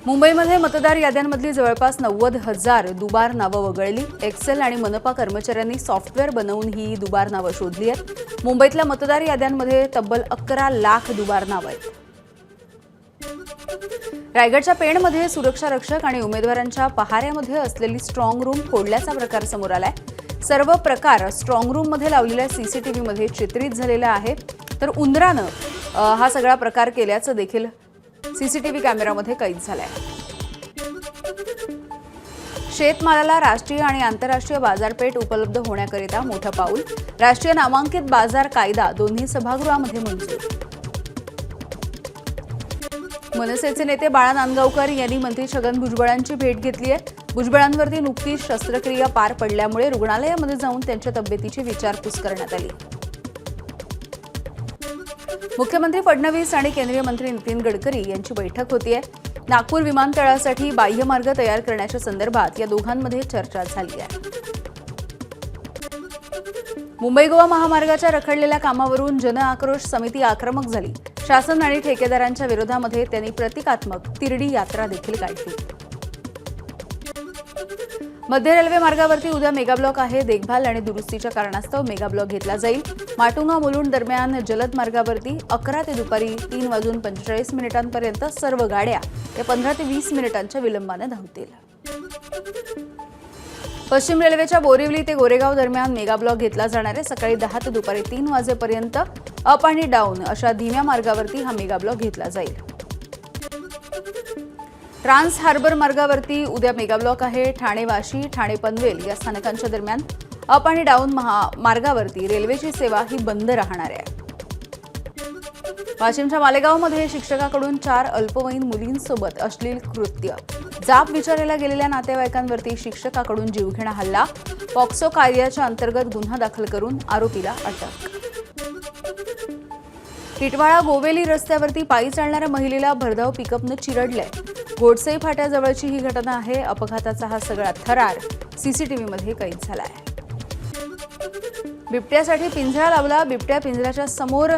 मुंबईमध्ये मतदार याद्यांमधली जवळपास 90,000 दुबार नावं वगळली। एक्सेल आणि मनपा कर्मचाऱ्यांनी सॉफ्टवेअर बनवून ही दुबार नावं शोधली आहेत। मुंबईतल्या मतदार याद्यांमध्ये तब्बल 11 लाख दुबार नावं आहेत। रायगडच्या पेणमध्ये सुरक्षा रक्षक आणि उमेदवारांच्या पहाऱ्यामध्ये असलेली स्ट्रॉंग रूम फोडल्याचा प्रकार समोर आलाय। सर्व प्रकार स्ट्रॉंग रूममध्ये लावलेल्या सीसीटीव्हीमध्ये चित्रित झालेला आहे। तर उंदरानं हा सगळा प्रकार केल्याचं देखील सीसीटीव्ही कॅमेरामध्ये कैद झालाय। शेतमालाला राष्ट्रीय आणि आंतरराष्ट्रीय बाजारपेठ उपलब्ध होण्याकरिता मोठं पाऊल। राष्ट्रीय नामांकित बाजार कायदा दोन्ही सभागृहामध्ये मंजूर। मनसेचे नेते बाळा नांदगावकर यांनी मंत्री छगन भुजबळांची भेट घेतली आहे। भुजबळांवरती नुकतीच शस्त्रक्रिया पार पडल्यामुळे रुग्णालयामध्ये जाऊन त्यांच्या तब्येतीची विचारपूस करण्यात आली। मुख्यमंत्री फडणवीस आणि केंद्रीय मंत्री नितीन गडकरी यांची बैठक होतीये। नागपूर विमानतळासाठी बाह्यमार्ग तयार करण्याच्या संदर्भात या दोघांमध्ये चर्चा झाली आहे। मुंबई गोवा महामार्गाच्या रखडलेल्या कामावरून जन आक्रोश समिती आक्रमक झाली। शासन आणि ठेकेदारांच्या विरोधामध्ये त्यांनी प्रतिकात्मक तिरडी यात्रा देखील काढली। मध्य रेल्वे मार्गावरती उद्या मेगाब्लॉक आहे। देखभाल आणि दुरुस्तीच्या कारणास्तव मेगाब्लॉक घेतला जाईल। माटुंगा मुलुंड दरम्यान जलद मार्गावरती 11 ते दुपारी 3:45 पर्यंत सर्व गाड्या या 15 ते 20 मिनिटांच्या विलंबाने धावतील। पश्चिम रेल्वेच्या बोरिवली ते गोरेगाव दरम्यान मेगाब्लॉक घेतला जाणार आहे। सकाळी 10 ते दुपारी 3 वाजेपर्यंत अप आणि डाऊन अशा धीम्या मार्गावरती हा मेगाब्लॉक घेतला जाईल। ट्रान्स हार्बर मार्गावरती उद्या मेगाब्लॉक आहे। ठाणे वाशी, ठाणे पनवेल या स्थानकांच्या दरम्यान अप आणि डाऊन मार्गावरती रेल्वेची सेवा ही बंद राहणार आहे। वाशिमच्या मालेगावमध्ये शिक्षकाकडून 4 अल्पवयीन मुलींसोबत अश्लील कृत्य। जाब विचारायला गेलेल्या नातेवाईकांवरती शिक्षकाकडून जीवघेणा हल्ला। पॉक्सो कायद्याच्या अंतर्गत गुन्हा दाखल करून आरोपीला अटक। टिटवाळा गोवेली रस्त्यावरती पायी चालणाऱ्या महिलेला भरधाव पिकअपनं चिरडलंय। गोडसई फाट्याजवळची ही घटना आहे। अपघाताचा हा सगळा थरार सीसीटीव्हीमध्ये कैद झालाय। बिबट्यासाठी पिंजरा लावला। बिबट्या पिंजऱ्याच्या समोर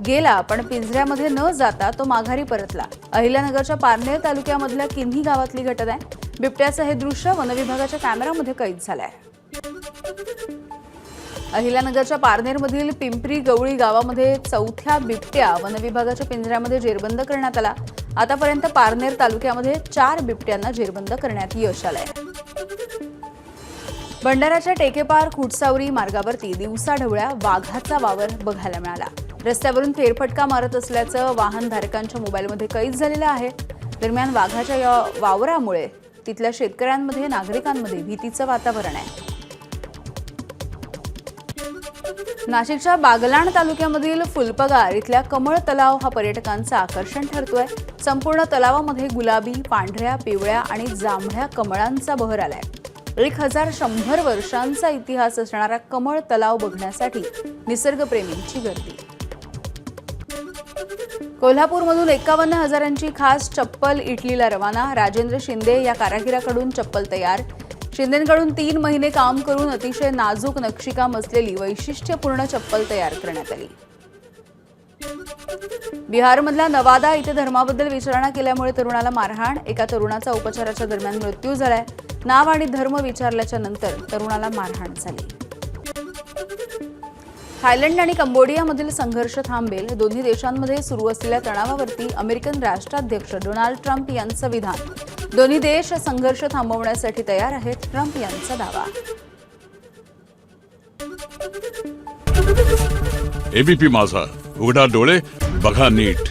गेला पण पिंजऱ्यामध्ये न जाता तो माघारी परतला। अहिल्यानगरच्या पारनेर तालुक्यामधल्या किन्ही गावातली घटना आहे। बिबट्याचं हे दृश्य वनविभागाच्या कॅमेरामध्ये कैद झालंय। अहिल्यानगरच्या पारनेरमधील पिंपरी गवळी गावामध्ये 4थ्या बिबट्या वनविभागाच्या पिंजऱ्यामध्ये जेरबंद करण्यात आला। आतापर्यंत पारनेर तालुक्यामध्ये 4 बिबट्यांना जेरबंद करण्यात यश आलंय। भंडाऱ्याच्या टेकेपार खुटसावरी मार्गावरती दिवसाढवळ्या वाघाचा वावर बघायला मिळाला। रस्त्यावरून फेरफटका मारत असल्याचं वाहनधारकांच्या मोबाईलमध्ये कैद झालेलं आहे। दरम्यान वाघाच्या या वावरामुळे तिथल्या शेतकऱ्यांमध्ये नागरिकांमध्ये भीतीचं वातावरण आहे। नाशिकच्या बागलाण तालुक्यामधील फुलपगार इथल्या कमळ तलाव हा पर्यटकांचं आकर्षण ठरतोय। संपूर्ण तलावामध्ये गुलाबी, पांढऱ्या, पिवळ्या आणि जांभळ्या कमळांचा बहर आलाय। 1100 वर्षांचा इतिहास असणारा कमळ तलाव बघण्यासाठी निसर्गप्रेमींची गर्दी। कोल्हापूरमधून 51,000ची खास चप्पल इटलीला रवाना। राजेंद्र शिंदे या कारागिराकडून चप्पल तयार। शिंदेंकडून 3 महिने काम करून अतिशय नाजूक नक्षीकाम असलेली वैशिष्ट्यपूर्ण चप्पल तयार करण्यात आली। बिहारमधल्या नवादा इथे धर्माबद्दल विचारणा केल्यामुळे तरुणाला मारहाण। एका तरुणाचा उपचाराच्या दरम्यान मृत्यू झालाय। नाव आणि धर्म विचारल्याच्या नंतर तरुणाला मारहाण झाली। थायलंड आणि कंबोडियामधील संघर्ष थांबेल। दोन्ही देशांमध्ये सुरू असलेल्या तणावावरती अमेरिकन राष्ट्राध्यक्ष डोनाल्ड ट्रम्प यांचं विधान। दोन्ही देश संघर्ष थांबवण्यासाठी तयार आहेत, ट्रम्प यांचा दावा। एबीपी माझा, उघडा डोळे बघा नीट।